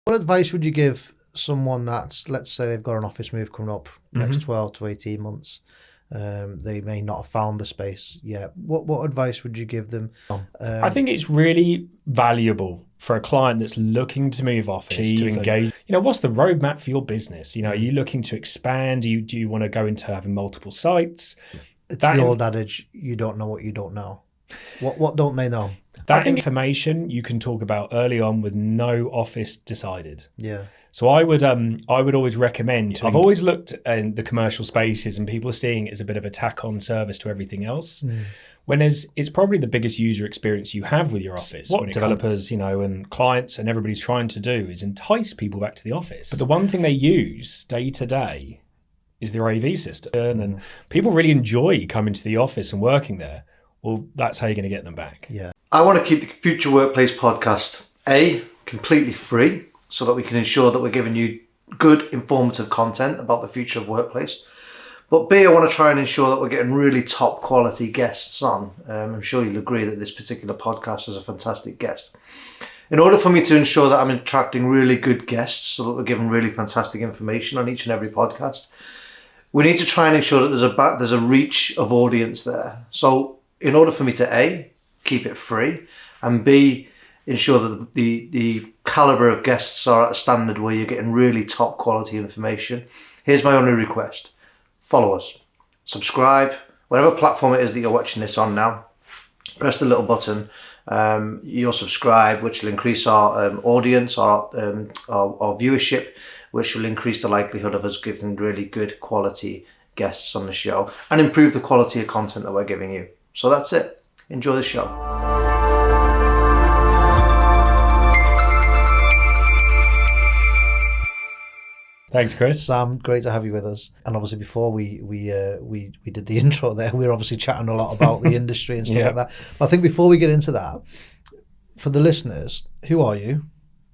What advice would you give someone that's, let's say they've got an office move coming up next 12 to 18 months? They may not have found the space yet. What advice would you give them? I think it's really valuable for a client that's looking to move office to engage. What's the roadmap for your business? Are you looking to expand? Do you want to go into having multiple sites? It's the old adage, you don't know what you don't know. What don't they know? That information you can talk about early on with no office decided. Yeah. So I would always recommend. I've always looked at the commercial spaces, and people are seeing it as a bit of a tack-on service to everything else. When it's probably the biggest user experience you have with your office. What developers, and clients and everybody's trying to do is entice people back to the office. But the one thing they use day to day is their AV system, and people really enjoy coming to the office and working there. Well, that's how you're going to get them back. Yeah. I want to keep the Future Workplace podcast, completely free, so that we can ensure that we're giving you good, informative content about the future of workplace. But B, I want to try and ensure that we're getting really top quality guests on. I'm sure you'll agree that this particular podcast is a fantastic guest. In order for me to ensure that I'm attracting really good guests, so that we're giving really fantastic information on each and every podcast, we need to try and ensure that there's a reach of audience there. So in order for me to A, keep it free, and B, ensure that the caliber of guests are at a standard where you're getting really top quality information, here's my only request. Follow us, subscribe, whatever platform it is that you're watching this on now, press the little button, you'll subscribe, which will increase our audience, our viewership, which will increase the likelihood of us getting really good quality guests on the show and improve the quality of content that we're giving you. So that's it. Enjoy the show. Thanks, Chris. Sam, great to have you with us. And obviously, before we did the intro there, we were obviously chatting a lot about the industry and stuff like that. But I think before we get into that, for the listeners, who are you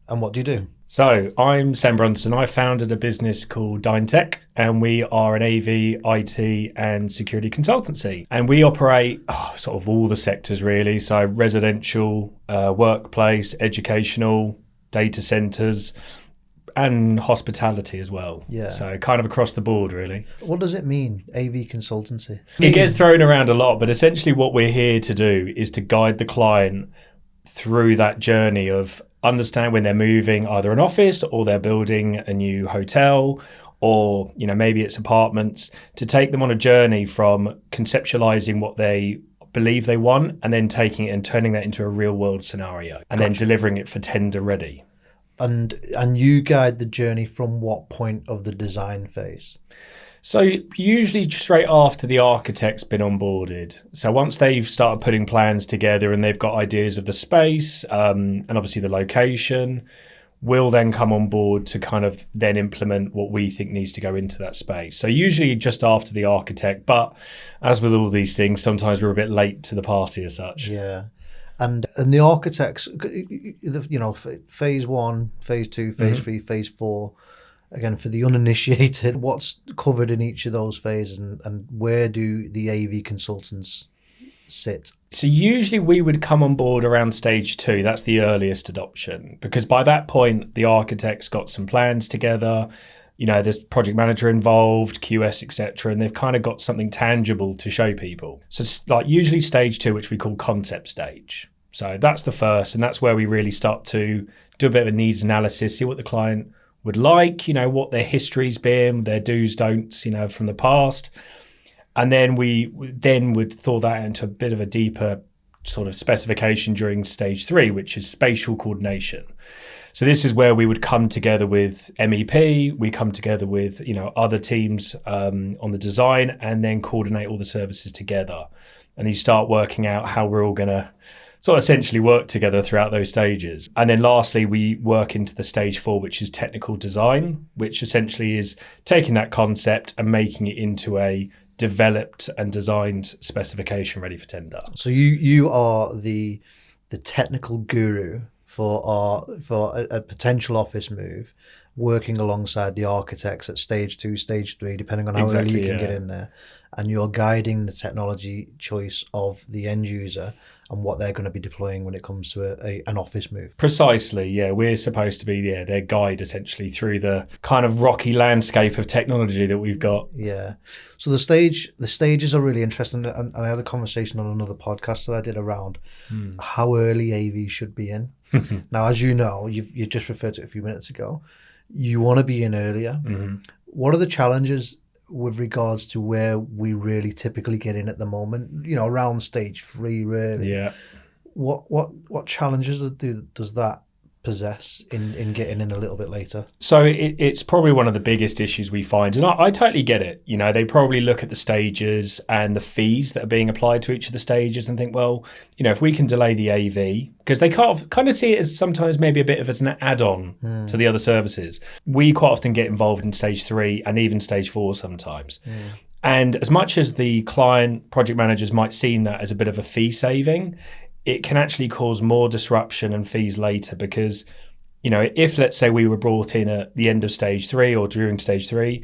and what do you do? So I'm Sam Brunson. I founded a business called DyneTech, and we are an AV, IT and security consultancy. And we operate sort of all the sectors really. So residential, workplace, educational, data centers, and hospitality as well. Yeah. So kind of across the board, really. What does it mean, AV consultancy? It gets thrown around a lot, but essentially what we're here to do is to guide the client through that journey of understand when they're moving either an office or they're building a new hotel, or maybe it's apartments, to take them on a journey from conceptualizing what they believe they want and then taking it and turning that into a real world scenario and then delivering it for tender ready. And you guide the journey from what point of the design phase? So usually straight after the architect's been onboarded. So once they've started putting plans together and they've got ideas of the space and obviously the location, we'll then come on board to kind of then implement what we think needs to go into that space. So usually just after the architect, but as with all these things, sometimes we're a bit late to the party as such. Yeah. And the architects, phase 1, phase 2, phase 3, phase 4, again, for the uninitiated, what's covered in each of those phases and where do the AV consultants sit? So usually we would come on board around stage 2. That's the earliest adoption, because by that point, the architect's got some plans together. There's project manager involved, QS, etc., and they've kind of got something tangible to show people. So it's like usually stage 2, which we call concept stage. So that's the first, and that's where we really start to do a bit of a needs analysis, see what the client would like, what their history's been, their do's, don'ts, from the past. And then we would thaw that into a bit of a deeper sort of specification during stage 3, which is spatial coordination. So this is where we would come together with MEP, we come together with, other teams on the design, and then coordinate all the services together. And you start working out how we're all going to sort of essentially work together throughout those stages. And then lastly, we work into the stage 4, which is technical design, which essentially is taking that concept and making it into a developed and designed specification ready for tender. So you are the technical guru for a potential office move, working alongside the architects at stage 2, stage 3, depending on how early Exactly, you can get yeah. in there, and you're guiding the technology choice of the end user and what they're going to be deploying when it comes to an office move. Precisely, yeah. We're supposed to be their guide essentially through the kind of rocky landscape of technology that we've got. Yeah. So the stages are really interesting, and I had a conversation on another podcast that I did around how early AV should be in. Now, as you know, you just referred to it a few minutes ago. You want to be in earlier. What are the challenges with regards to where we really typically get in at the moment? You know, around stage 3, really. Yeah. What challenges does that possess in getting in a little bit later? So it's probably one of the biggest issues we find, and I totally get it. You know, they probably look at the stages and the fees that are being applied to each of the stages and think, well, you know, if we can delay the AV, because they kind of see it as sometimes maybe a bit of as an add-on to the other services. We quite often get involved in stage 3 and even stage 4 sometimes. And as much as the client project managers might seem that as a bit of a fee saving, it can actually cause more disruption and fees later because, you know, if let's say we were brought in at the end of stage 3 or during stage 3,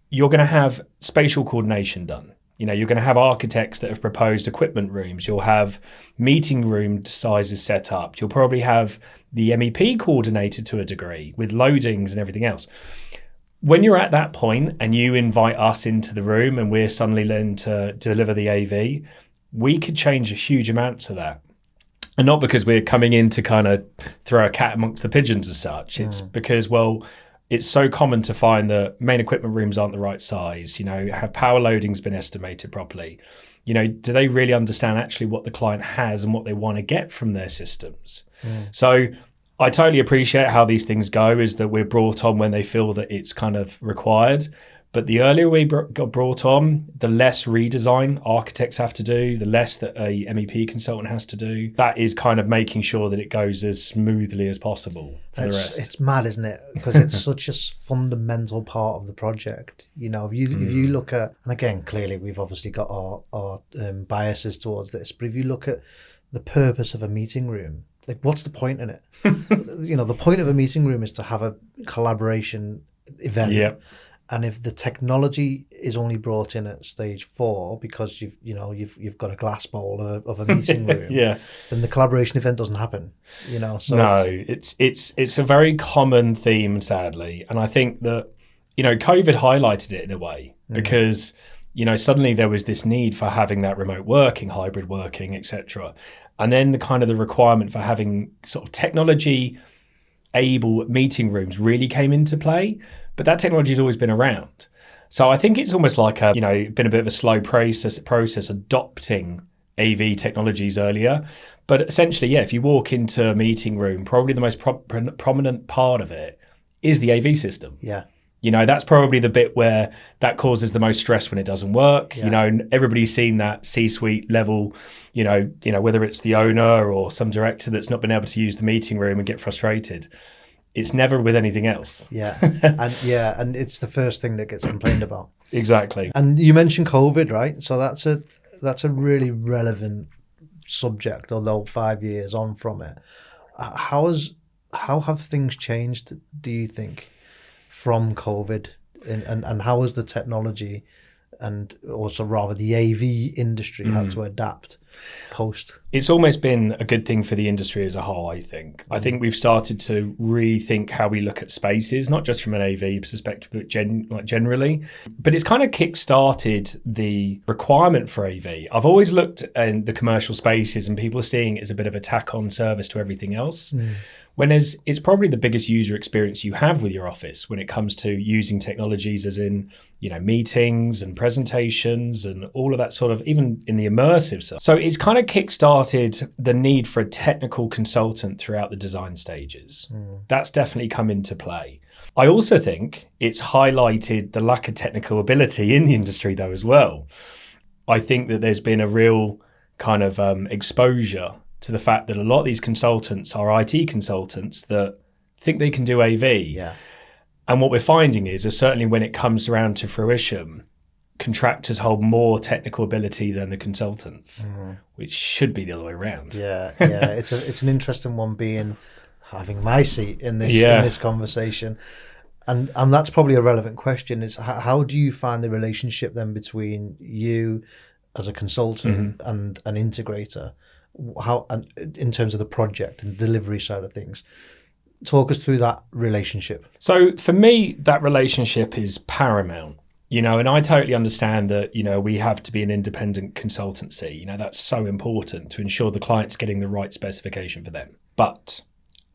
you're going to have spatial coordination done. You know, you're going to have architects that have proposed equipment rooms. You'll have meeting room sizes set up. You'll probably have the MEP coordinated to a degree with loadings and everything else. When you're at that point and you invite us into the room and we're suddenly learning to deliver the AV, we could change a huge amount to that. And not because we're coming in to kind of throw a cat amongst the pigeons as such. It's because, well, it's so common to find that main equipment rooms aren't the right size. You know, have power loadings been estimated properly? You know, do they really understand actually what the client has and what they want to get from their systems? So I totally appreciate how these things go, is that we're brought on when they feel that it's kind of required. But the earlier we got brought on, the less redesign architects have to do, the less that a MEP consultant has to do. That is kind of making sure that it goes as smoothly as possible for the rest. It's mad, isn't it? Because it's such a fundamental part of the project. You know, if you look at, and again, clearly we've obviously got our biases towards this, but if you look at the purpose of a meeting room, like what's the point in it? You know, the point of a meeting room is to have a collaboration event. Yeah. And if the technology is only brought in at stage 4 because you've got a glass bowl of a meeting room, then the collaboration event doesn't happen. You know, so no, it's a very common theme, sadly, and I think that, you know, COVID highlighted it in a way because, you know, suddenly there was this need for having that remote working, hybrid working, etc., and then the requirement for having sort of technology able meeting rooms really came into play. But that technology has always been around. So I think it's almost like been a bit of a slow process adopting AV technologies earlier. But essentially, if you walk into a meeting room, probably the most prominent part of it is the AV system. Yeah. You know, that's probably the bit where that causes the most stress when it doesn't work. Yeah. You know, everybody's seen that C-suite level, you know, whether it's the owner or some director that's not been able to use the meeting room and get frustrated. It's never with anything else. Yeah. And it's the first thing that gets complained about. Exactly. And you mentioned COVID, right? So that's a really relevant subject, although 5 years on from it. How have things changed, do you think, from COVID? And how has the technology and also rather the AV industry had to adapt post? It's almost been a good thing for the industry as a whole, I think. I think we've started to rethink how we look at spaces, not just from an AV perspective, but generally. But it's kind of kick-started the requirement for AV. I've always looked at the commercial spaces and people are seeing it as a bit of a tack-on service to everything else. Whereas it's probably the biggest user experience you have with your office when it comes to using technologies as in, you know, meetings and presentations and all of that sort of, even in the immersive stuff. So it's kind of kickstarted the need for a technical consultant throughout the design stages. That's definitely come into play. I also think it's highlighted the lack of technical ability in the industry though as well. I think that there's been a real kind of exposure to the fact that a lot of these consultants are IT consultants that think they can do AV. Yeah. And what we're finding is certainly when it comes around to fruition, contractors hold more technical ability than the consultants, which should be the other way around. Yeah. It's an interesting one, being having my seat in this Yeah. in this conversation. And that's probably a relevant question, is how do you find the relationship then between you as a consultant and an integrator, how, and in terms of the project and delivery side of things? Talk us through that relationship. So for me, that relationship is paramount, and I totally understand that, we have to be an independent consultancy. That's so important to ensure the client's getting the right specification for them. But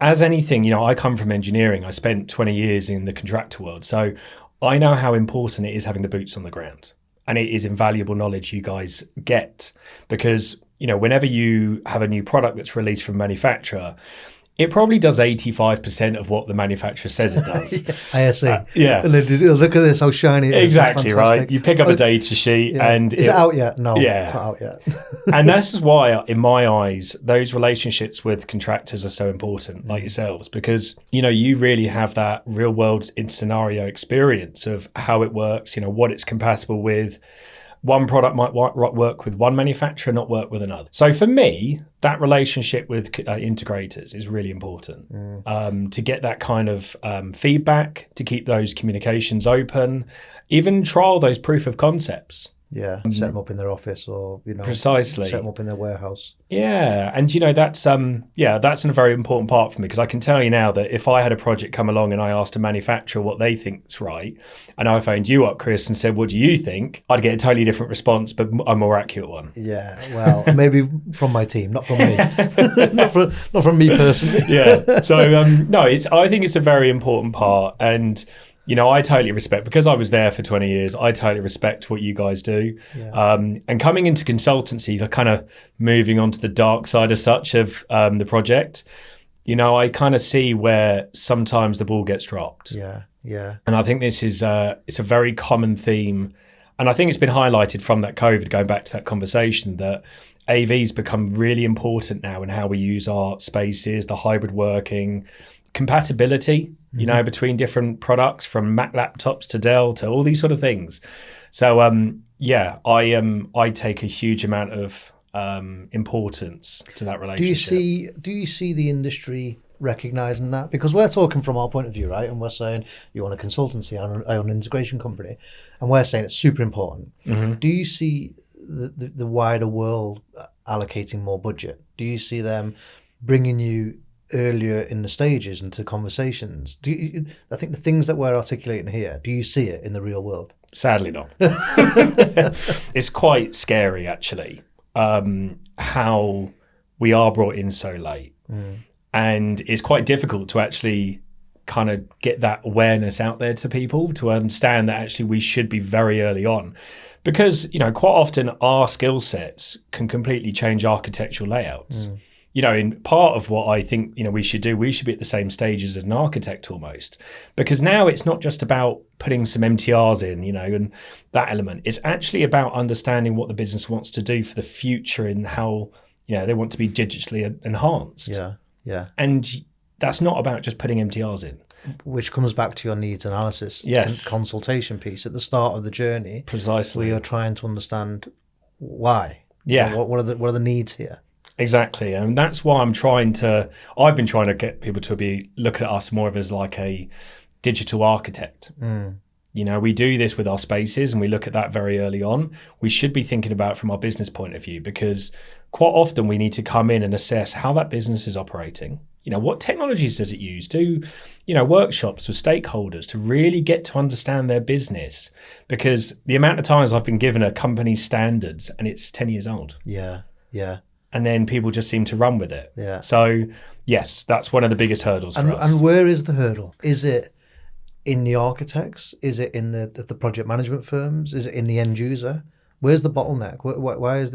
as anything, I come from engineering. I spent 20 years in the contractor world. So I know how important it is having the boots on the ground. And it is invaluable knowledge you guys get because, whenever you have a new product that's released from manufacturer, it probably does 85% of what the manufacturer says it does. ISA. Yeah. And then look at this, how shiny it is. Exactly, It's right? fantastic. You pick up a data sheet and... Is it out yet? No, Yeah. it's not out yet. And this is why, in my eyes, those relationships with contractors are so important, like yourselves, because, you really have that real world in scenario experience of how it works, what it's compatible with. One product might work with one manufacturer, not work with another. So for me, that relationship with integrators is really important to get that kind of feedback, to keep those communications open, even trial those proof of concepts. Yeah, set them up in their office or, Precisely. set them up in their warehouse. Yeah, and that's that's a very important part for me, because I can tell you now that if I had a project come along and I asked a manufacturer what they think's right, and I phoned you up, Chris, and said, "What do you think?" I'd get a totally different response, but a more accurate one. Yeah, well, maybe from my team, not from me, not from me personally. Yeah. So I think it's a very important part, and I totally respect, because I was there for 20 years, I totally respect what you guys do. Yeah. And coming into consultancy, kind of moving on to the dark side as such of the project, I kind of see where sometimes the ball gets dropped. Yeah, yeah. And I think this is it's a very common theme. And I think it's been highlighted from that COVID, going back to that conversation, that AV's become really important now in how we use our spaces, the hybrid working, compatibility, between different products, from Mac laptops to Dell to all these sort of things. So I take a huge amount of importance to that relationship. Do you see the industry recognizing that? Because we're talking from our point of view, right? And we're saying you own a consultancy, I own an integration company, and we're saying it's super important. Do you see the wider world allocating more budget? Do you see them bringing you earlier in the stages into conversations? I think the things that we're articulating here, do you see it in the real world? Sadly not. It's quite scary, actually, how we are brought in so late. And it's quite difficult to actually kind of get that awareness out there to people, to understand that actually we should be very early on. Because, quite often our skill sets can completely change architectural layouts. In part of what I think, we should do, we should be at the same stage as an architect almost. Because now it's not just about putting some MTRs in, and that element. It's actually about understanding what the business wants to do for the future and how, they want to be digitally enhanced. Yeah, yeah. And that's not about just putting MTRs in. Which comes back to your needs analysis, consultation piece at the start of the journey. Precisely. Where you're trying to understand why. Yeah. What are the needs here? Exactly. And that's why I've been trying to get people to look at us more of as like a digital architect. We do this with our spaces and we look at that very early on. We should be thinking about it from our business point of view, because quite often we need to come in and assess how that business is operating. What technologies does it use? Do, workshops with stakeholders to really get to understand their business, because the amount of times I've been given a company standards and it's 10 years old. Yeah. Yeah. And then people just seem to run with it. Yeah. So, yes, that's one of the biggest hurdles for us. And where is the hurdle? Is it in the architects? Is it in the project management firms? Is it in the end user? Where's the bottleneck? Why is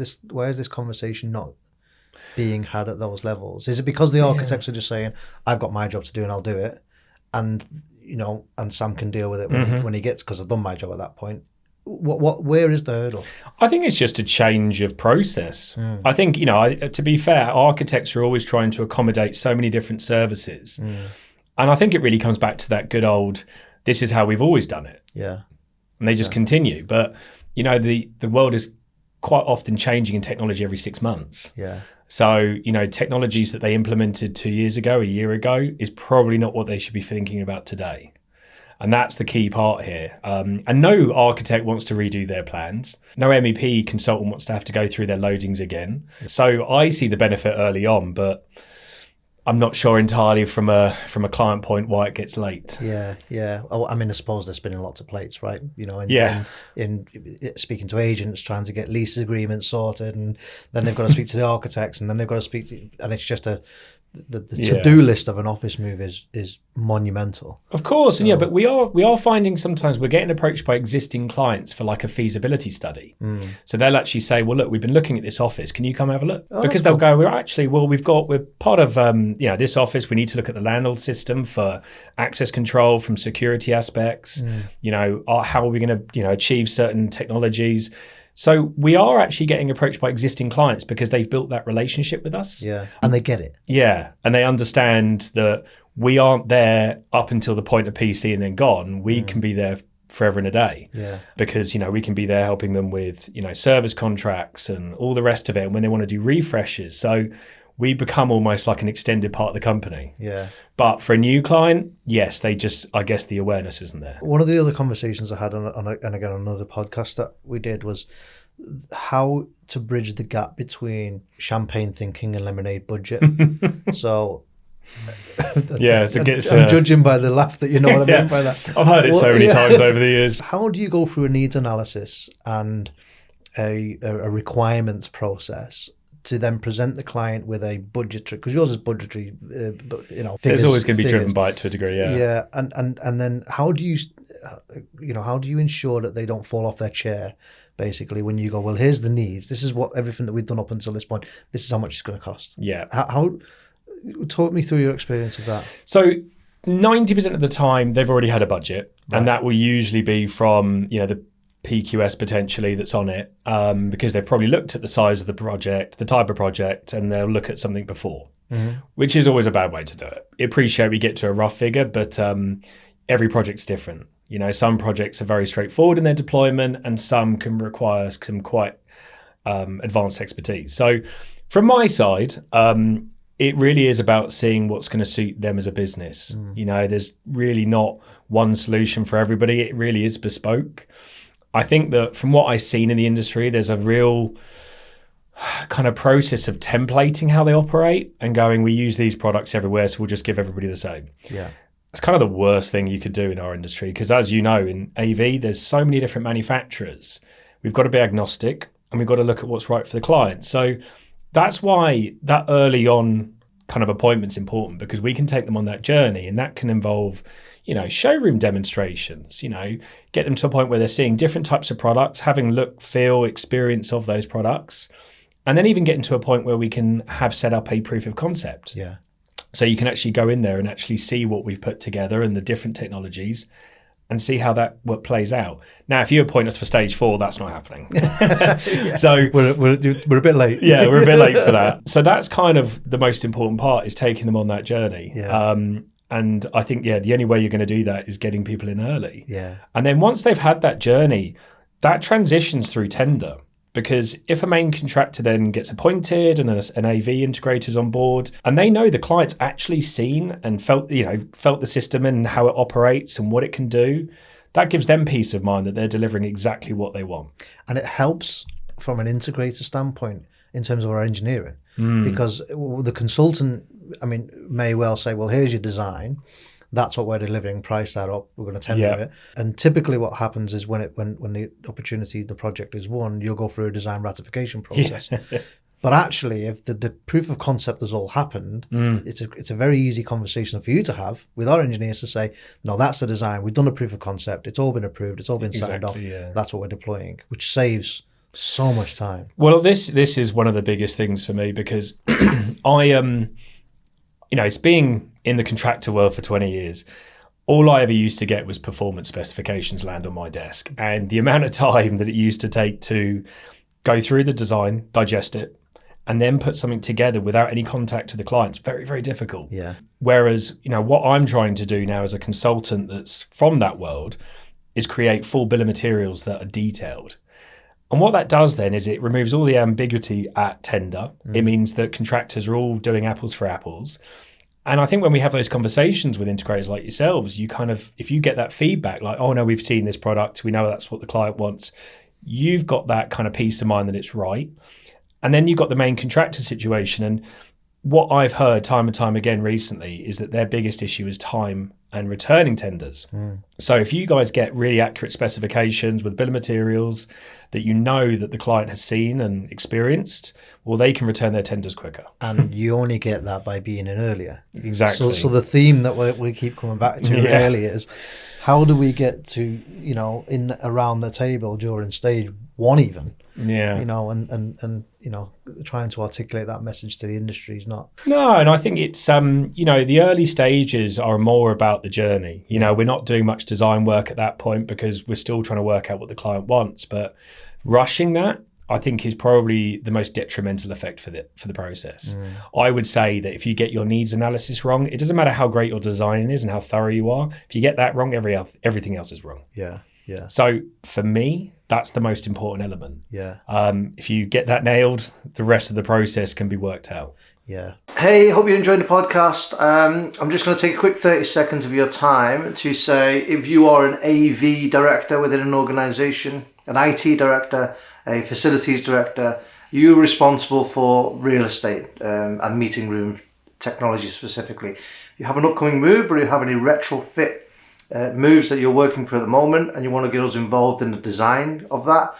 this conversation not being had at those levels? Is it because the architects are just saying, "I've got my job to do and I'll do it," and and Sam can deal with it when he gets, because I've done my job at that point? Where is the hurdle? I think it's just a change of process. I think, to be fair, architects are always trying to accommodate so many different services. And I think it really comes back to that good old, this is how we've always done it. Yeah. And they just continue. But, the world is quite often changing in technology every 6 months. Yeah. So, technologies that they implemented 2 years ago, a year ago, is probably not what they should be thinking about today. And that's the key part here. And no architect wants to redo their plans. No MEP consultant wants to have to go through their loadings again. So I see the benefit early on, but I'm not sure entirely from a client point why it gets late. Yeah. Oh, I mean, I suppose they're spinning lots of plates, right? In speaking to agents, trying to get lease agreements sorted, and then they've got to speak to the architects, and then they've got to speak to, and it's just the to-do list of an office move is monumental. Of course, and but we are finding sometimes we're getting approached by existing clients for like a feasibility study. So they'll actually say, well, look, we've been looking at this office. Can you come have a look? Because they'll go, we're part of this office. We need to look at the landlord system for access control from security aspects. How are we going to achieve certain technologies? So we are actually getting approached by existing clients because they've built that relationship with us. Yeah, and they get it. Yeah, and they understand that we aren't there up until the point of PC and then gone. We can be there forever and a day. Yeah. Because, we can be there helping them with, service contracts and all the rest of it. And when they want to do refreshes. So we become almost like an extended part of the company. Yeah. But for a new client, yes, I guess the awareness isn't there. One of the other conversations I had on another podcast that we did was how to bridge the gap between champagne thinking and lemonade budget. So I'm judging by the laugh that you know what I mean by that. I've heard it so many times over the years. How do you go through a needs analysis and a requirements process to then present the client with a budgetary, because yours is budgetary, figures. There's always going to be driven by it to a degree, yeah. Yeah, and then how do you ensure that they don't fall off their chair, basically, when you go, well, here's the needs, this is what everything that we've done up until this point, this is how much it's going to cost. Yeah. How talk me through your experience of that. So 90% of the time, they've already had a budget, right. And that will usually be from, the PQS potentially that's on it, because they've probably looked at the size of the project, the type of project, and they'll look at something before, which is always a bad way to do it. I appreciate we get to a rough figure, but every project's different. Some projects are very straightforward in their deployment, and some can require some quite advanced expertise. So from my side, it really is about seeing what's going to suit them as a business. There's really not one solution for everybody. It really is bespoke. I think that from what I've seen in the industry, there's a real kind of process of templating how they operate and going, we use these products everywhere, so we'll just give everybody the same. Yeah. It's kind of the worst thing you could do in our industry, because as you know, in AV, there's so many different manufacturers. We've got to be agnostic, and we've got to look at what's right for the client. So that's why that early on kind of appointment's important, because we can take them on that journey, and that can involve showroom demonstrations, get them to a point where they're seeing different types of products, having look, feel, experience of those products, and then even getting to a point where we can have set up a proof of concept. Yeah. So you can actually go in there and actually see what we've put together and the different technologies and see how that what plays out. Now, if you appoint us for stage 4, that's not happening. So we're a bit late. Yeah, we're a bit late for that. So that's kind of the most important part, is taking them on that journey. Yeah. And I think, the only way you're going to do that is getting people in early. Yeah. And then once they've had that journey, that transitions through tender. Because if a main contractor then gets appointed and an AV integrator's on board, and they know the client's actually seen and felt the system and how it operates and what it can do, that gives them peace of mind that they're delivering exactly what they want. And it helps from an integrator standpoint in terms of our engineering, because the consultant, may well say, well, here's your design. That's what we're delivering, price that up, we're going to tender it. And typically what happens is when the opportunity, the project is won, you'll go through a design ratification process. Yeah. But actually, if the proof of concept has all happened, it's a very easy conversation for you to have with our engineers to say, no, that's the design, we've done a proof of concept, it's all been approved, it's all been signed off, that's what we're deploying, which saves so much time. Well, this is one of the biggest things for me, because it's being in the contractor world for 20 years. All I ever used to get was performance specifications land on my desk. And the amount of time that it used to take to go through the design, digest it, and then put something together without any contact to the client is very, very difficult. Yeah. Whereas, what I'm trying to do now as a consultant that's from that world is create full bill of materials that are detailed. And what that does then is it removes all the ambiguity at tender. It means that contractors are all doing apples for apples. And I think when we have those conversations with integrators like yourselves, you kind of, if you get that feedback, like, oh no, we've seen this product, we know that's what the client wants, you've got that kind of peace of mind that it's right. And then you've got the main contractor situation. And what I've heard time and time again recently is that their biggest issue is time and returning tenders. So if you guys get really accurate specifications with bill of materials that you know that the client has seen and experienced, well, they can return their tenders quicker. And you only get that by being in earlier. Exactly. So the theme that we keep coming back to really is, how do we get to, in around the table during stage one even? Yeah. And trying to articulate that message to the industry is not. No, and I think it's, the early stages are more about the journey. We're not doing much design work at that point because we're still trying to work out what the client wants. But rushing that, I think, is probably the most detrimental effect for the process. I would say that if you get your needs analysis wrong, it doesn't matter how great your design is and how thorough you are. If you get that wrong, everything else is wrong. Yeah. So for me, that's the most important element. Yeah. If you get that nailed, the rest of the process can be worked out. Yeah. Hey, hope you enjoyed the podcast. I'm just going to take a quick 30 seconds of your time to say, if you are an AV director within an organisation, an IT director, a facilities director, you're responsible for real estate and meeting room technology specifically. If you have an upcoming move or you have any retrofit moves that you're working for at the moment and you want to get us involved in the design of that,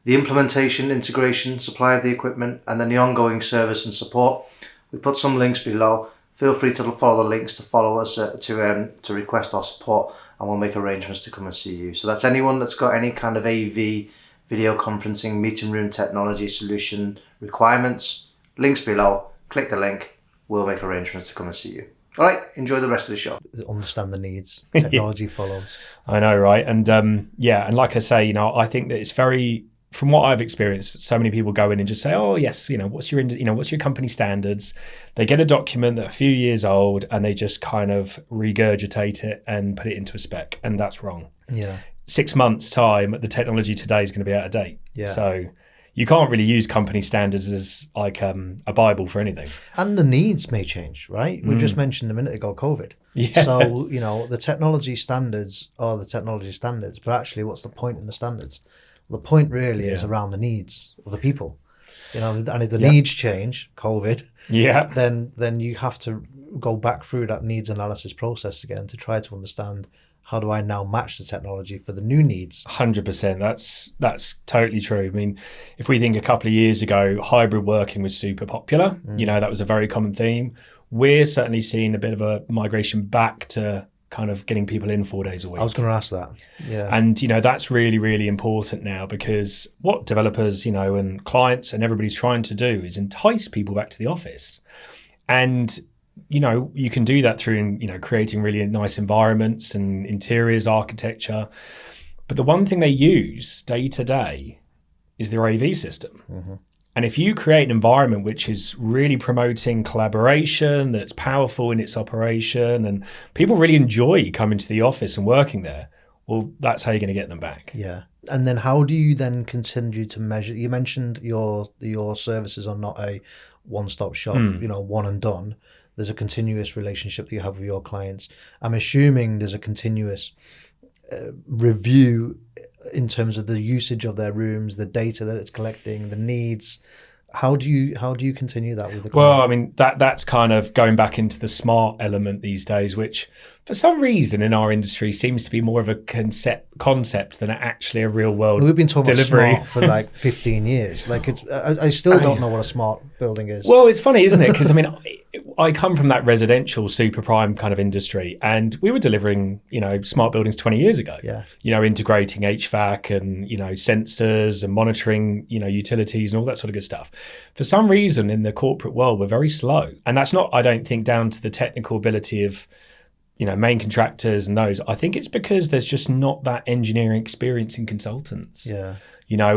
the implementation, integration, supply of the equipment, and then the ongoing service and support, we put some links below. Feel free to follow the links to follow us to request our support, and we'll make arrangements to come and see you. So that's anyone that's got any kind of AV, video conferencing, meeting room technology solution requirements, links below. Click the link. We'll make arrangements to come and see you. All right, enjoy the rest of the show. Understand the needs. Technology follows. I know, right? And and like I say, I think that it's very, from what I've experienced, so many people go in and just say, oh yes, what's your company standards? They get a document that's a few years old and they just kind of regurgitate it and put it into a spec, and that's wrong. Yeah. 6 months time, the technology today is going to be out of date. Yeah. So you can't really use company standards as like a Bible for anything. And the needs may change, right? We just mentioned a minute ago COVID. Yes. So, the technology standards are the technology standards, but actually what's the point in the standards? Well, the point really is around the needs of the people. And if the needs change, COVID, then you have to go back through that needs analysis process again to try to understand, how do I now match the technology for the new needs? 100%. That's totally true. I mean, if we think a couple of years ago, hybrid working was super popular. That was a very common theme. We're certainly seeing a bit of a migration back to kind of getting people in 4 days a week. I was going to ask that. Yeah. And, that's really, really important now, because what developers, and clients and everybody's trying to do is entice people back to the office. And you can do that through, creating really nice environments and interiors architecture. But the one thing they use day to day is their AV system. Mm-hmm. And if you create an environment which is really promoting collaboration, that's powerful in its operation, and people really enjoy coming to the office and working there, well, that's how you're going to get them back. Yeah. And then how do you then continue to measure? You mentioned your services are not a one-stop shop, one and done. There's a continuous relationship that you have with your clients. I'm assuming there's a continuous review in terms of the usage of their rooms, the data that it's collecting, the needs. How do you continue that with the client? Well, I mean, that's kind of going back into the smart element these days, which for some reason in our industry seems to be more of a concept than actually a real world We've been talking delivery. about smart for like 15 years. Like I still don't know what a smart building is. Well, it's funny, isn't it? Because I mean, I come from that residential super prime kind of industry, and we were delivering, smart buildings 20 years ago. Yeah. Integrating HVAC and, sensors and monitoring, utilities and all that sort of good stuff. For some reason in the corporate world, we're very slow. And that's not, I don't think, down to the technical ability of, main contractors and those. I think it's because there's just not that engineering experience in consultants. Yeah.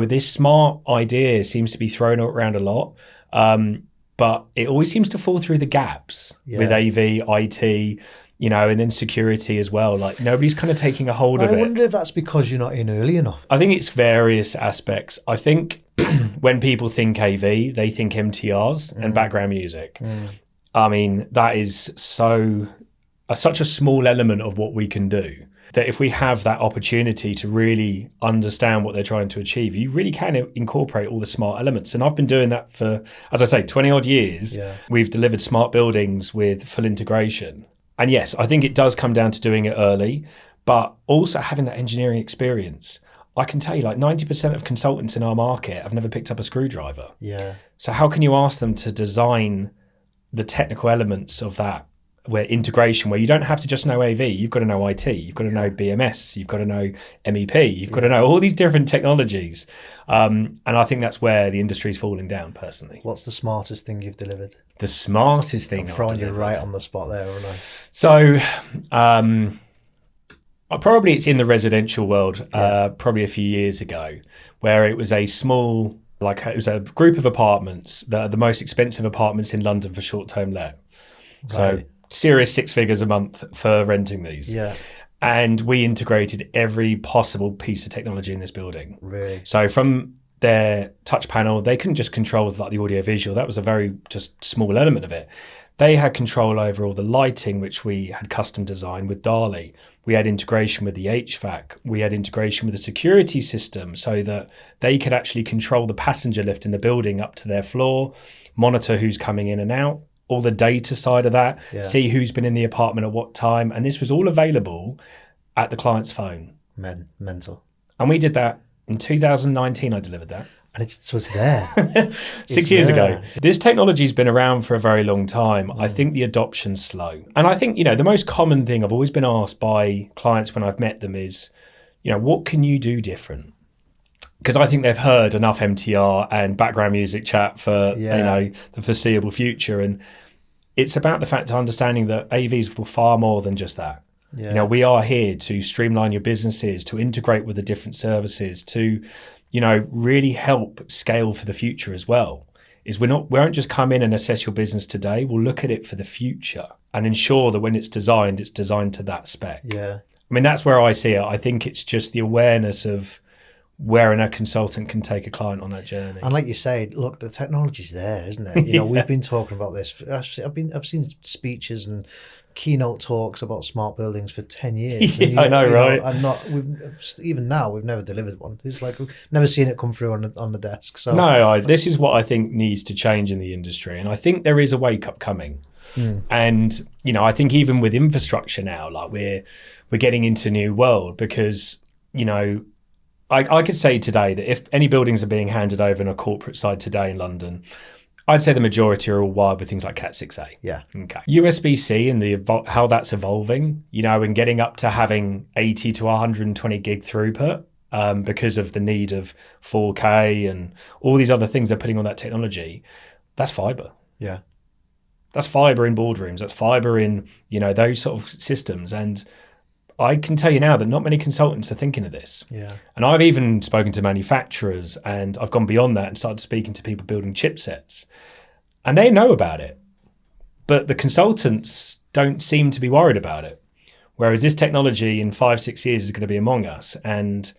This smart idea seems to be thrown around a lot. but it always seems to fall through the gaps with AV, IT, you know, and then security as well. Like nobody's kind of taking a hold of it. I wonder if that's because you're not in early enough. I think it's various aspects. I think when people think AV, they think MTRs and background music. I mean, that is such a small element of what we can do, that if we have that opportunity to really understand what they're trying to achieve, you really can incorporate all the smart elements. And I've been doing that for, as I say, 20 odd years. Yeah. We've delivered smart buildings with full integration. And yes, I think it does come down to doing it early, but also having that engineering experience. I can tell you, like 90% of consultants in our market have never picked up a screwdriver. Yeah. So how can you ask them to design the technical elements of that, where integration, where you don't have to just know AV, you've got to know IT, you've got to know BMS, you've got to know MEP, you've got to know all these different technologies. And I think that's where the industry is falling down, personally. What's the smartest thing you've delivered? The smartest thing I'm throwing you right on the spot there, aren't I? So probably it's in the residential world, probably a few years ago, where it was a small, it was a group of apartments that are the most expensive apartments in London for short-term let. So serious 6 figures a month for renting these. Yeah. And we integrated every possible piece of technology in this building. Really? So from their touch panel, they couldn't just control like the audio visual. That was a very just small element of it. They had control over all the lighting, which we had custom designed with DALI. We had integration with the HVAC. We had integration with the security system so that they could actually control the passenger lift in the building up to their floor, monitor who's coming in and out, all the data side of that, see who's been in the apartment at what time. And this was all available at the client's phone. Mental. And we did that in 2019. I delivered that. And it's there. 6 years ago. This technology's been around for a very long time. I think the adoption's slow. And I think, the most common thing I've always been asked by clients when I've met them is, what can you do different? Because I think they've heard enough MTR and background music chat for the foreseeable future. And it's about the fact of understanding that AVs for far more than just that. Yeah. We are here to streamline your businesses, to integrate with the different services, to really help scale for the future as well. We won't just come in and assess your business today. We'll look at it for the future and ensure that when it's designed to that spec. Yeah. I mean, that's where I see it. I think it's just the awareness of where a consultant can take a client on that journey. And like you say, look, the technology's there, isn't it? We've been talking about this. I've seen speeches and keynote talks about smart buildings for 10 years. Yeah, I know, right? Even now, we've never delivered one. It's like we've never seen it come through on the desk. So no, this is what I think needs to change in the industry, and I think there is a wake up coming. And I think even with infrastructure now, like we're getting into a new world because I could say today that if any buildings are being handed over in a corporate side today in London, I'd say the majority are all wired with things like Cat 6A. Yeah. Okay. USB-C and how that's evolving, and getting up to having 80 to 120 gig throughput because of the need of 4K and all these other things they're putting on that technology, that's fiber. Yeah. That's fiber in boardrooms. That's fiber in, those sort of systems. And I can tell you now that not many consultants are thinking of this. Yeah. And I've even spoken to manufacturers, and I've gone beyond that and started speaking to people building chipsets. And they know about it. But the consultants don't seem to be worried about it. Whereas this technology in 5-6 years is going to be among us. And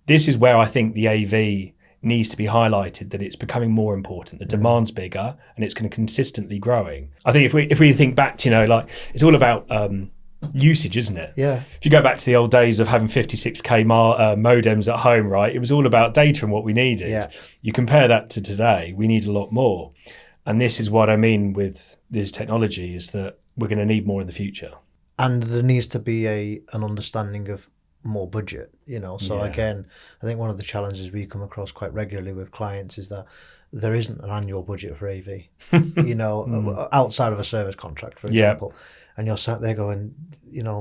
this is where I think the AV needs to be highlighted, that it's becoming more important. The demand's bigger and it's going to consistently growing. I think if we think back to, it's all about usage, isn't it? Yeah. If you go back to the old days of having 56k modems at home, right? It was all about data and what we needed. Yeah. You compare that to today, we need a lot more. And this is what I mean with this technology, is that we're going to need more in the future. And there needs to be an understanding of more budget, So again, I think one of the challenges we come across quite regularly with clients is that there isn't an annual budget for AV, outside of a service contract, for example. And you're sat there going,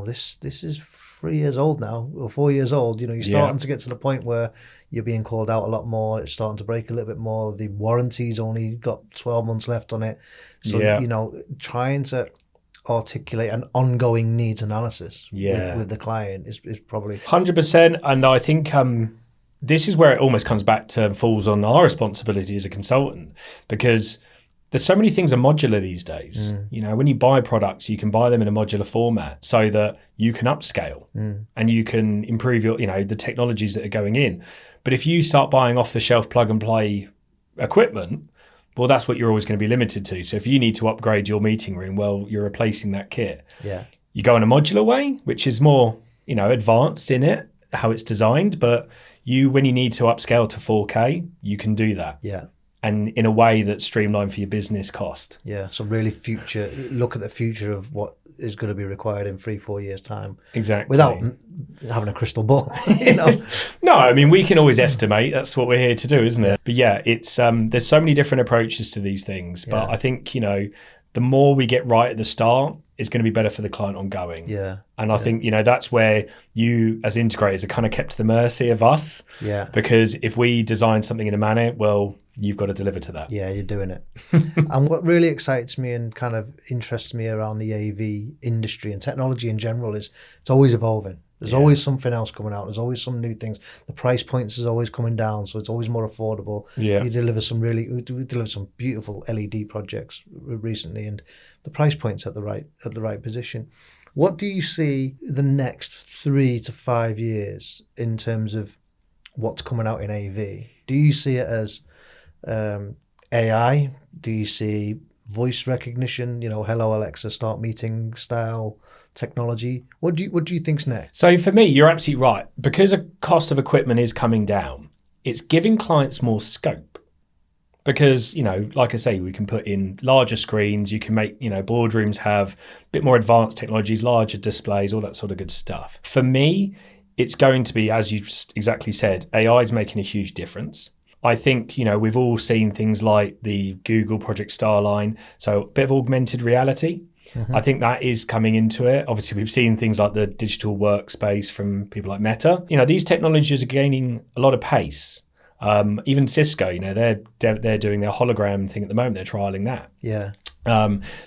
this is 3 years old now, or 4 years old. You're starting to get to the point where you're being called out a lot more. It's starting to break a little bit more. The warranty's only got 12 months left on it. So, trying to articulate an ongoing needs analysis with the client is probably 100%. And I think this is where it almost comes back to falls on our responsibility as a consultant, because there's so many things are modular these days. You know, when you buy products, you can buy them in a modular format so that you can upscale and you can improve your, you know, the technologies that are going in. But if you start buying off the shelf plug and play equipment, well, that's what you're always going to be limited to. So if you need to upgrade your meeting room, well, you're replacing that kit. Yeah. You go in a modular way, which is more, you know, advanced in it, how it's designed. But when you need to upscale to 4K, you can do that. Yeah. And in a way that's streamlined for your business cost. Yeah. So really look at the future of what is going to be required in 3-4 years' time. Exactly. Without having a crystal ball, you know? No, I mean, we can always estimate. That's what we're here to do, isn't it? But yeah, it's there's so many different approaches to these things. But I think, you know, the more we get right at the start, it's going to be better for the client ongoing. Yeah. And I think, you know, that's where you as integrators are kind of kept to the mercy of us. Yeah. Because if we design something in a manner, well, you've got to deliver to that. Yeah, you're doing it. And what really excites me and kind of interests me around the AV industry and technology in general is it's always evolving. There's always something else coming out. There's always some new things. The price points is always coming down, so it's always more affordable. Yeah. We delivered some beautiful LED projects recently, and the price point's at the right position. What do you see the next 3 to 5 years in terms of what's coming out in AV? Do you see it as AI? Do you see voice recognition? You know, hello Alexa, start meeting style technology. What do you think's next? So for me, you're absolutely right. Because the cost of equipment is coming down, it's giving clients more scope. Because, you know, like I say, we can put in larger screens. You can make, you know, boardrooms have a bit more advanced technologies, larger displays, all that sort of good stuff. For me, it's going to be, as you've exactly said, AI is making a huge difference. I think, you know, we've all seen things like the Google Project Starline, so a bit of augmented reality. Mm-hmm. I think that is coming into it. Obviously, we've seen things like the digital workspace from people like Meta. You know, these technologies are gaining a lot of pace. Even Cisco, you know, they're doing their hologram thing at the moment. They're trialing that. Yeah.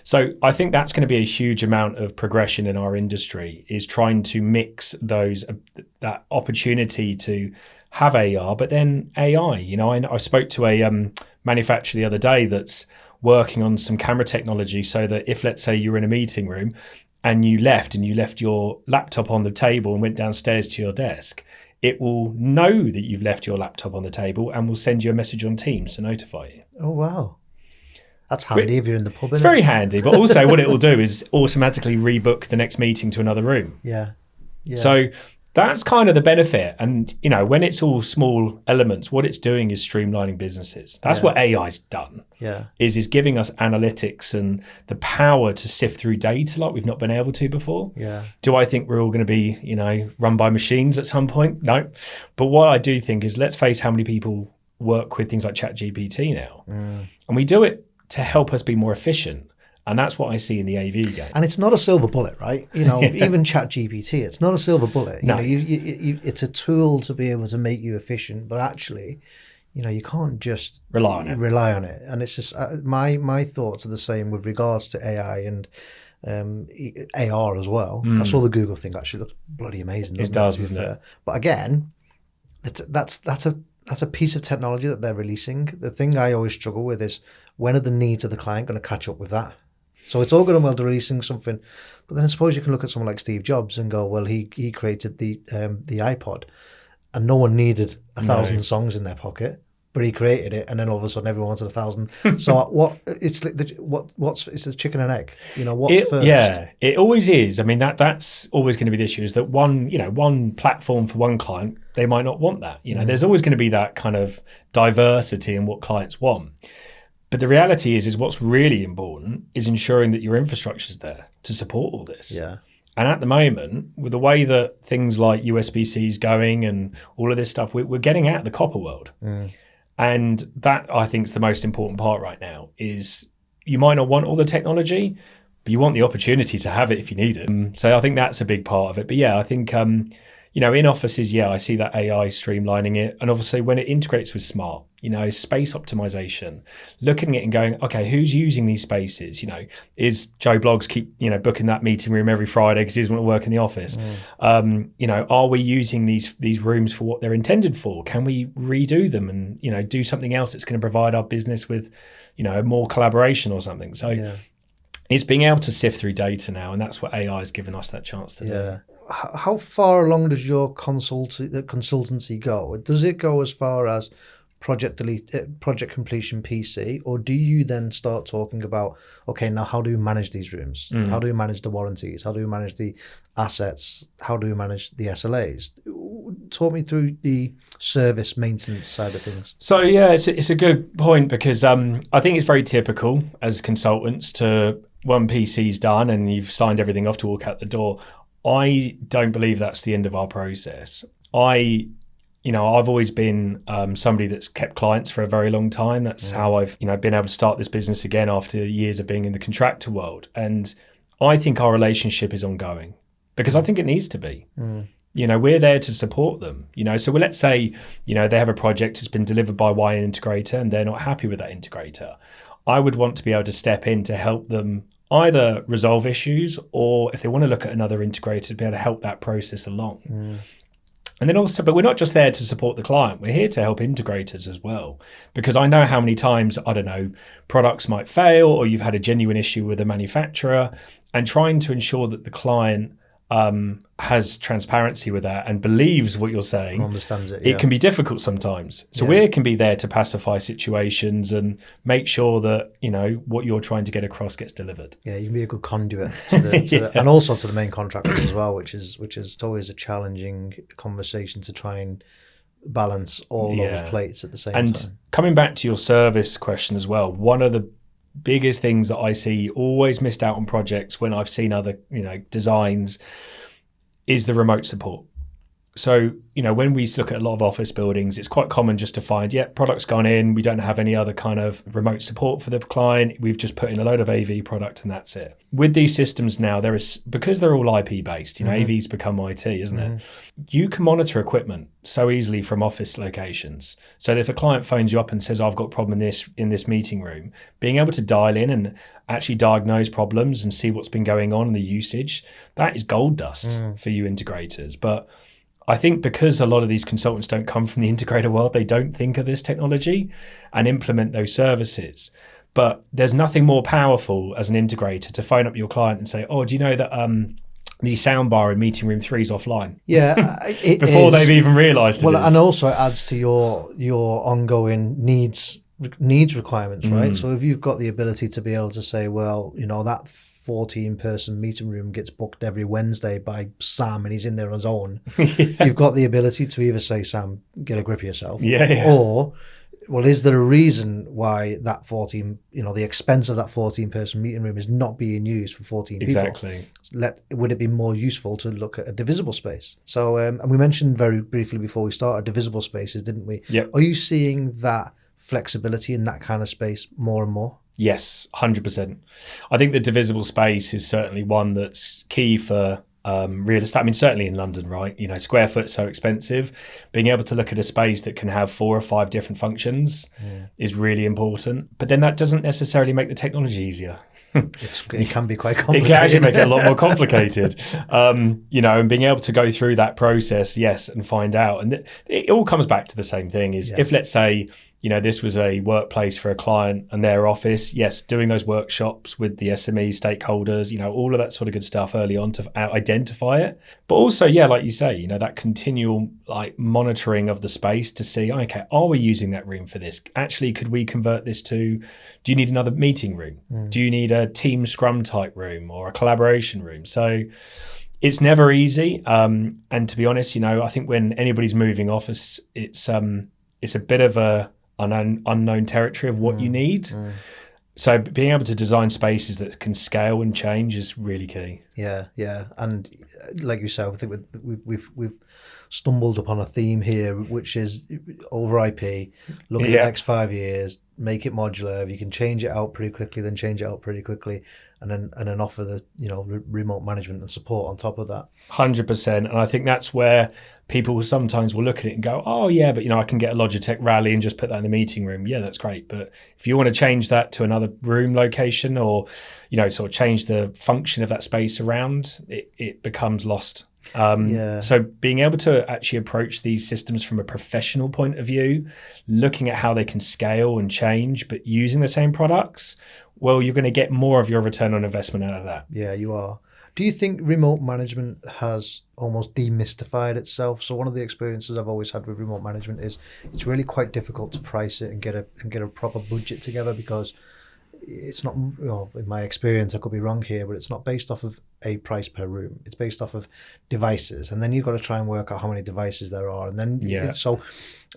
So I think that's going to be a huge amount of progression in our industry, is trying to mix that opportunity to have AR, but then AI. You know, I spoke to a manufacturer the other day that's working on some camera technology so that if, let's say, you're in a meeting room and you left your laptop on the table and went downstairs to your desk, it will know that you've left your laptop on the table and will send you a message on Teams to notify you. Oh, wow. That's handy if you're in the pub. It's very handy, but also what it will do is automatically rebook the next meeting to another room. Yeah. So that's kind of the benefit. And, you know, when it's all small elements, what it's doing is streamlining businesses. That's what AI's done. Yeah. Is giving us analytics and the power to sift through data like we've not been able to before. Yeah. Do I think we're all going to be, you know, run by machines at some point? No. But what I do think is, let's face how many people work with things like ChatGPT now. And we do it to help us be more efficient. And that's what I see in the AV game. And it's not a silver bullet, right? You know, even ChatGPT, it's not a silver bullet. No. You know, it's a tool to be able to make you efficient, but actually, you know, you can't just rely on it. And it's just my thoughts are the same with regards to AI and AR as well. I saw the Google thing actually looks bloody amazing. It does, doesn't it? But again, that's a piece of technology that they're releasing. The thing I always struggle with is, when are the needs of the client going to catch up with that? So it's all good and well to releasing something, but then I suppose you can look at someone like Steve Jobs and go, well, he created the iPod, and no one needed 1,000 songs in their pocket, but he created it, and then all of a sudden everyone wanted 1,000. So it's like it's the chicken and egg, you know, what's first? Yeah, it always is. I mean, that's always going to be the issue, is that one platform for one client, they might not want that. You know, there's always going to be that kind of diversity in what clients want. But the reality is what's really important is ensuring that your infrastructure is there to support all this. Yeah. And at the moment, with the way that things like USB-C is going and all of this stuff, we're getting out of the copper world. And that, I think, is the most important part right now, is you might not want all the technology, but you want the opportunity to have it if you need it. So I think that's a big part of it. But yeah, I think, in offices, I see that AI streamlining it. And obviously when it integrates with smart, space optimization, looking at it and going, okay, who's using these spaces? Is Joe Bloggs keep, booking that meeting room every Friday because he doesn't want to work in the office? Are we using these rooms for what they're intended for? Can we redo them and, do something else that's going to provide our business with, more collaboration or something? So it's being able to sift through data now, and that's what AI has given us that chance to do. How far along does your consultancy go? Does it go as far as project completion PC, or do you then start talking about, okay, now how do we manage these rooms? How do we manage the warranties? How do we manage the assets? How do we manage the SLAs? Talk me through the service maintenance side of things. So it's a good point, because I think it's very typical as consultants to, one PC's done and you've signed everything off, to walk out the door. I don't believe that's the end of our process. I've always been somebody that's kept clients for a very long time. That's how I've, been able to start this business again after years of being in the contractor world. And I think our relationship is ongoing, because I think it needs to be. We're there to support them. So let's say, they have a project that's been delivered by Y integrator and they're not happy with that integrator. I would want to be able to step in to help them either resolve issues, or if they want to look at another integrator, to be able to help that process along. And then also, but we're not just there to support the client, we're here to help integrators as well. Because I know how many times, products might fail, or you've had a genuine issue with a manufacturer, and trying to ensure that the client has transparency with that and believes what you're saying, understands it. It can be difficult sometimes. So we can be there to pacify situations and make sure that, what you're trying to get across gets delivered. Yeah, you can be a good conduit and also to the main contractors as well, which is always a challenging conversation to try and balance all those plates at the same time. And coming back to your service question as well, one of the biggest things that I see always missed out on projects when I've seen other, designs, is the remote support. So, when we look at a lot of office buildings, it's quite common just to find, product's gone in, we don't have any other kind of remote support for the client, we've just put in a load of AV product and that's it. With these systems now, because they're all IP based, AV's become IT, isn't it? You can monitor equipment so easily from office locations. So if a client phones you up and says, I've got a problem in this meeting room, being able to dial in and actually diagnose problems and see what's been going on in the usage, that is gold dust for you integrators. But I think because a lot of these consultants don't come from the integrator world, they don't think of this technology and implement those services. But there's nothing more powerful as an integrator to phone up your client and say, oh, do you know that the soundbar in meeting room 3 is offline? Yeah, before they've even realised it. Well, and also it adds to your ongoing needs requirements, right? So if you've got the ability to be able to say, well, that 14-person meeting room gets booked every Wednesday by Sam and he's in there on his own. You've got the ability to either say, Sam, get a grip of yourself. Or, well, is there a reason why that 14, the expense of that 14-person meeting room is not being used for 14 people? Exactly. Would it be more useful to look at a divisible space? So, and we mentioned very briefly before we started divisible spaces, didn't we? Yep. Are you seeing that flexibility in that kind of space more and more? Yes, 100%. I think the divisible space is certainly one that's key for real estate. I mean, certainly in London, right? Square foot's so expensive. Being able to look at a space that can have 4 or 5 different functions is really important. But then that doesn't necessarily make the technology easier. It can be quite complicated. It can actually make it a lot more complicated. And being able to go through that process, and find out. And it all comes back to the same thing is if, let's say, this was a workplace for a client and their office, doing those workshops with the SME stakeholders, all of that sort of good stuff early on to identify it. But also, like you say, that continual monitoring of the space to see, okay, are we using that room for this? Actually, could we convert this to, do you need another meeting room? Do you need a team scrum type room or a collaboration room? So it's never easy. And to be honest, I think when anybody's moving office, it's a bit of a unknown territory of what you need. So being able to design spaces that can scale and change is really key. Yeah, yeah, and like you said, I think we've stumbled upon a theme here, which is over IP. Look at the next 5 years, make it modular. If you can change it out pretty quickly, then change it out pretty quickly, and then offer the remote management and support on top of that. 100%, and I think that's where people sometimes will look at it and go, oh yeah, but I can get a Logitech Rally and just put that in the meeting room. Yeah, that's great. But if you want to change that to another room location, or sort of change the function of that space around, it becomes lost. So being able to actually approach these systems from a professional point of view, looking at how they can scale and change, but using the same products, well, you're going to get more of your return on investment out of that. Yeah, you are. Do you think remote management has almost demystified itself? So one of the experiences I've always had with remote management is it's really quite difficult to price it and get a proper budget together, because it's not, in my experience, I could be wrong here, but it's not based off of a price per room. It's based off of devices. And then you've got to try and work out how many devices there are. And then, so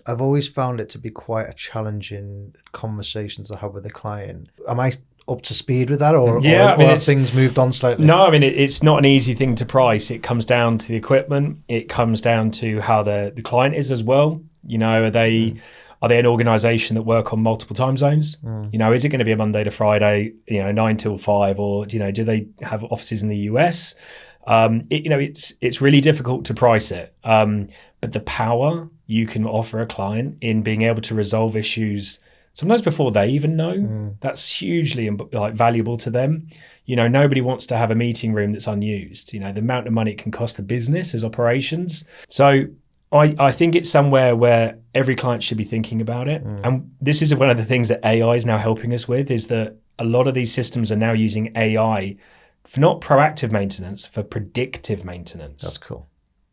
I've always found it to be quite a challenging conversation to have with the client. Am I up to speed with that, or have things moved on slightly? No, I mean, it's not an easy thing to price. It comes down to the equipment. It comes down to how the client is as well. Are they an organisation that work on multiple time zones? Is it going to be a Monday to Friday, 9 till 5, or do they have offices in the US? It's really difficult to price it. But the power you can offer a client in being able to resolve issues sometimes before they even know, that's hugely valuable to them. Nobody wants to have a meeting room that's unused. The amount of money it can cost the business as operations. So I think it's somewhere where every client should be thinking about it. And this is one of the things that AI is now helping us with, is that a lot of these systems are now using AI for not proactive maintenance, for predictive maintenance. That's cool.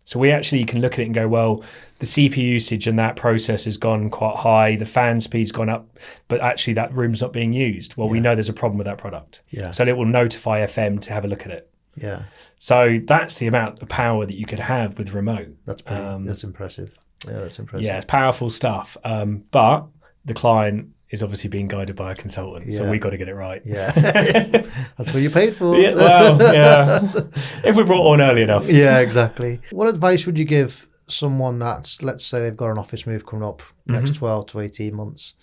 So we actually can look at it and go, well, the CPU usage in that process has gone quite high, the fan speed's gone up, but actually that room's not being used. Well, we know there's a problem with that product. Yeah. So it will notify FM to have a look at it. Yeah. So that's the amount of power that you could have with remote. That's that's impressive. Yeah, that's impressive. Yeah, it's powerful stuff. But the client is obviously being guided by a consultant, so we got to get it right. Yeah, that's what you paid for. Yeah, well, yeah. If we brought on early enough. Yeah, exactly. What advice would you give someone that's, let's say they've got an office move coming up next 12 to 18 months?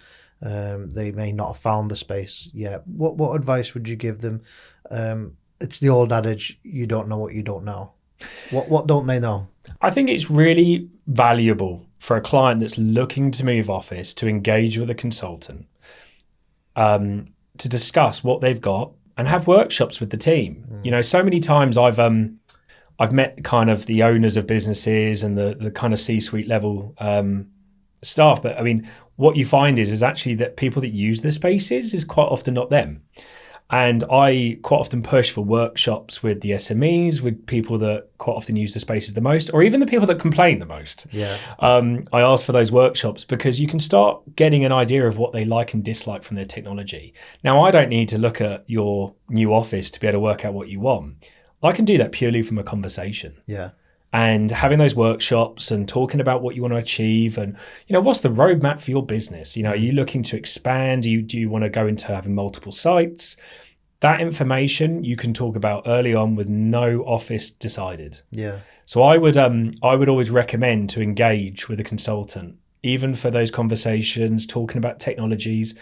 They may not have found the space yet. What advice would you give them? It's the old adage, you don't know what you don't know. What don't they know? I think it's really valuable for a client that's looking to move office to engage with a consultant, to discuss what they've got and have workshops with the team. So many times I've met kind of the owners of businesses and the kind of C-suite level staff. But I mean, what you find is actually that people that use the spaces is quite often not them. And I quite often push for workshops with the SMEs, with people that quite often use the spaces the most, or even the people that complain the most. Yeah. I ask for those workshops because you can start getting an idea of what they like and dislike from their technology. Now, I don't need to look at your new office to be able to work out what you want. I can do that purely from a conversation. Yeah. And having those workshops and talking about what you want to achieve and, what's the roadmap for your business? Are you looking to expand? Do you want to go into having multiple sites? That information you can talk about early on with no office decided. Yeah. So I would always recommend to engage with a consultant, even for those conversations, talking about technologies,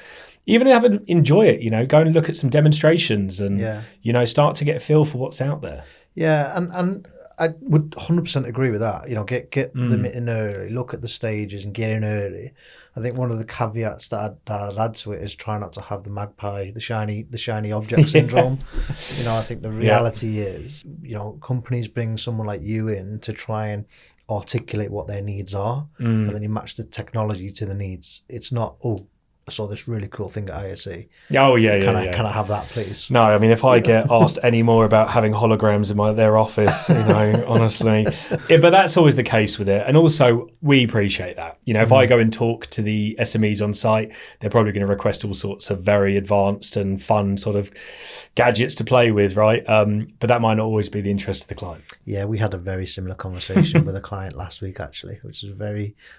even enjoy it, go and look at some demonstrations and, start to get a feel for what's out there. Yeah. And I would 100% agree with that. Get them in early, look at the stages and get in early. I think one of the caveats that I'd add to it is try not to have the magpie, the shiny object syndrome. I think the reality is, companies bring someone like you in to try and articulate what their needs are, and then you match the technology to the needs. It's not, I saw this really cool thing at ISE. Oh, yeah, Can I have that, please? No, I mean, if I get asked any more about having holograms in their office, honestly. But that's always the case with it. And also, we appreciate that. If I go and talk to the SMEs on site, they're probably going to request all sorts of very advanced and fun sort of gadgets to play with, right? But that might not always be the interest of the client. Yeah, we had a very similar conversation with a client last week, actually, which is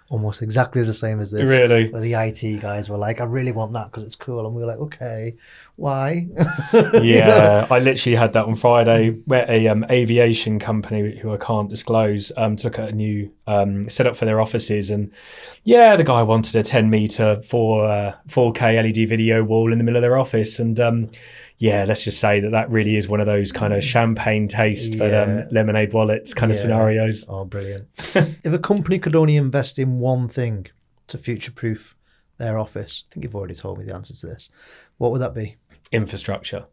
almost exactly the same as this. Really? Where the IT guys were like, like, I really want that because it's cool. And we were like, okay, why? Yeah, I literally had that on Friday, where a aviation company who I can't disclose took a new setup for their offices, and yeah, the guy wanted a 10-meter 4K LED video wall in the middle of their office, and yeah, let's just say that really is one of those kind of champagne taste but lemonade wallets kind of scenarios. Oh, brilliant! If a company could only invest in one thing to future-proof their office, I think you've already told me the answer to this. What would that be? Infrastructure.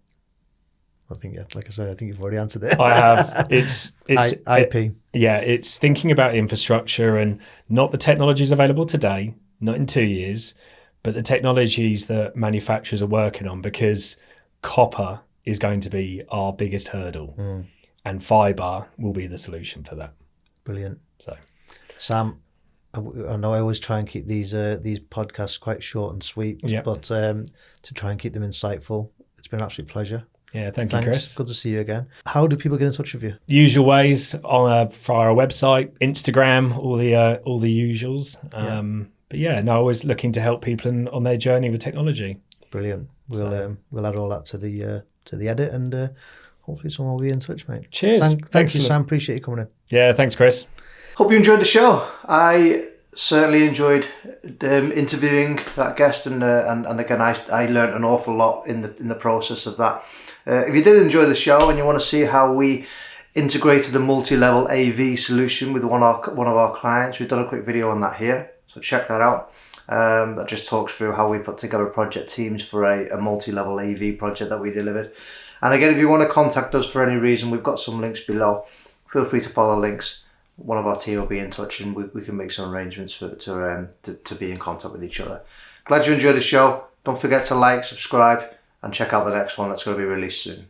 I think, yeah, like I said, I think you've already answered it. I have. It's IP. It's thinking about infrastructure and not the technologies available today, not in 2 years, but the technologies that manufacturers are working on, because copper is going to be our biggest hurdle and fibre will be the solution for that. Brilliant. So, Sam, I know I always try and keep these podcasts quite short and sweet, but to try and keep them insightful, it's been an absolute pleasure. Yeah, thanks you, Chris. Good to see you again. How do people get in touch with you? Usual ways on for our website, Instagram, all the usuals. But yeah, no, always looking to help people on their journey with technology. Brilliant. We'll add all that to the edit, and hopefully someone will be in touch, mate. Cheers. Thank you, Sam. Appreciate you coming in. Yeah, thanks, Chris. Hope you enjoyed the show. I certainly enjoyed interviewing that guest, and again, I learned an awful lot in the process of that. If you did enjoy the show and you want to see how we integrated a multi-level AV solution with one of our clients, we've done a quick video on that here, so check that out. That just talks through how we put together project teams for a multi-level AV project that we delivered. And again, if you want to contact us for any reason, we've got some links below. Feel free to follow links. One of our team will be in touch, and we can make some arrangements to be in contact with each other. Glad you enjoyed the show. Don't forget to like, subscribe, and check out the next one that's going to be released soon.